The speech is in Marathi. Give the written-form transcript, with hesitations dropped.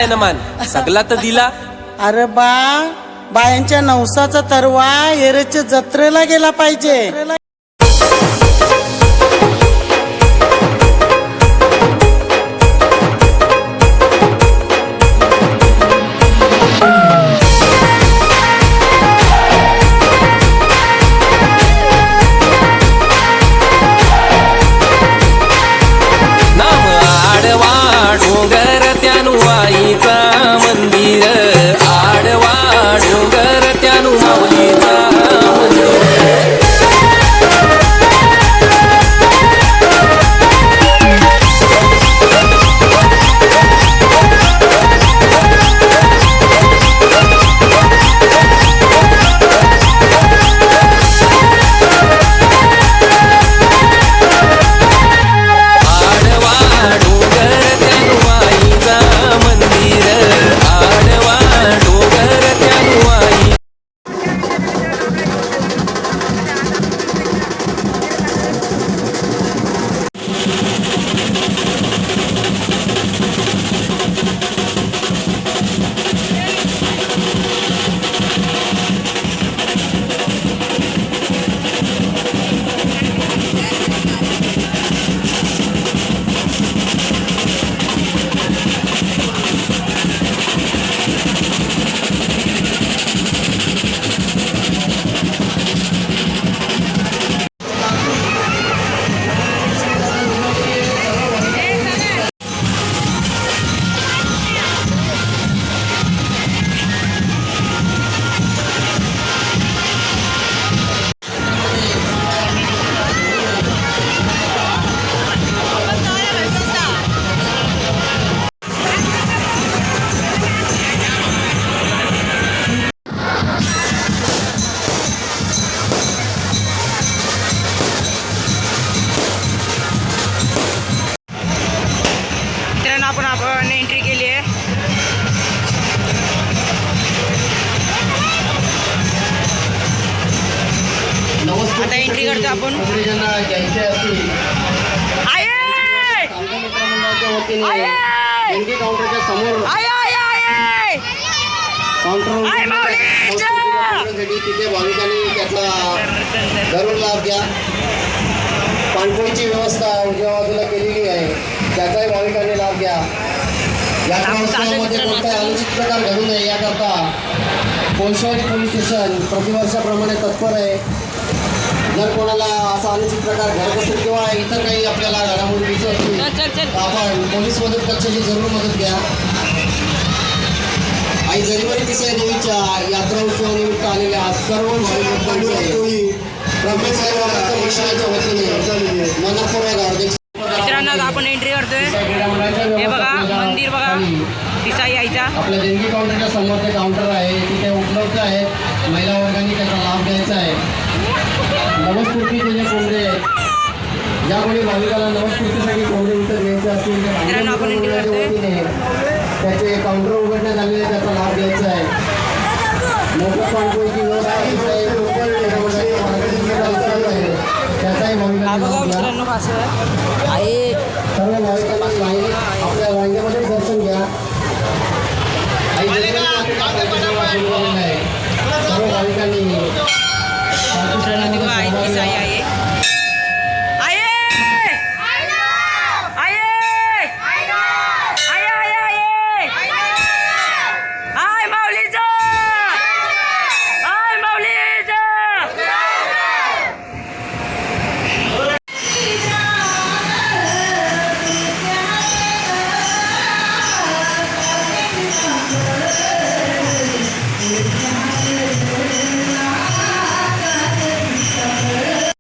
मान सगला तर दिला. अरे बा, बायांच्या नवसाचा तरवा एरेच्या जत्रेला गेला पाहिजे. नाम आडवा डोंगर त्यानु आईचा मंदिर, आडवा डोंगर त्यानु माऊलीचा मंदिर. आपण एंट्री केली आहे. आता एंट्री करतो आपण. काउंटरच्या समोर तिथे भाविकांनी त्याचा जरूर लाभ घ्या. पाणपोईची व्यवस्था उजव्या बाजूला केलेली आहे, त्याचाही भाविकांनी लाभ घ्या. यात्रा उत्सवामध्ये कोणताही अनुचित प्रकार घडू नये याकरता कोळशावरी पोलीस स्टेशन प्रतिवर्षाप्रमाणे तत्पर आहे. जर कोणाला असा अनुचित प्रकार घडत असेल किंवा इतर काही आपल्याला घडामोडी दिसत असतील तर आपण पोलीस मदत कक्षाची जरूर मदत घ्या. आई जरीवरी तिसऱ्या देवीच्या यात्रा उत्सवानिमित्त आलेल्या सर्व भाविकांचे मित्रांनो आपण एंट्री करतोय. हे बघा मंदिर बघा, दिसाई आईचा. आपल्या देणगी काउंटरच्या समोर ते काउंटर आहे, तिथे उपलब्ध आहे. महिला वर्गाने त्याचा लाभ घ्यायचा आहे. नवस्फूर्तीचे जे कोंबडे आहेत, ज्या कोणी भाविकाला नवस्फूर्तीसाठी कोंबडे विकत घ्यायचे असतील तर वतीने त्याचे काउंटर उघडण्यात आलेले, त्याचा लाभ घ्यायचा आहे. मोफत पाणपोईची व्यवस्था त्याचाही भाविकांना सर्व भाविकांना आपल्या रांगेमध्ये दर्शन घ्या. सर्व भाविकांनी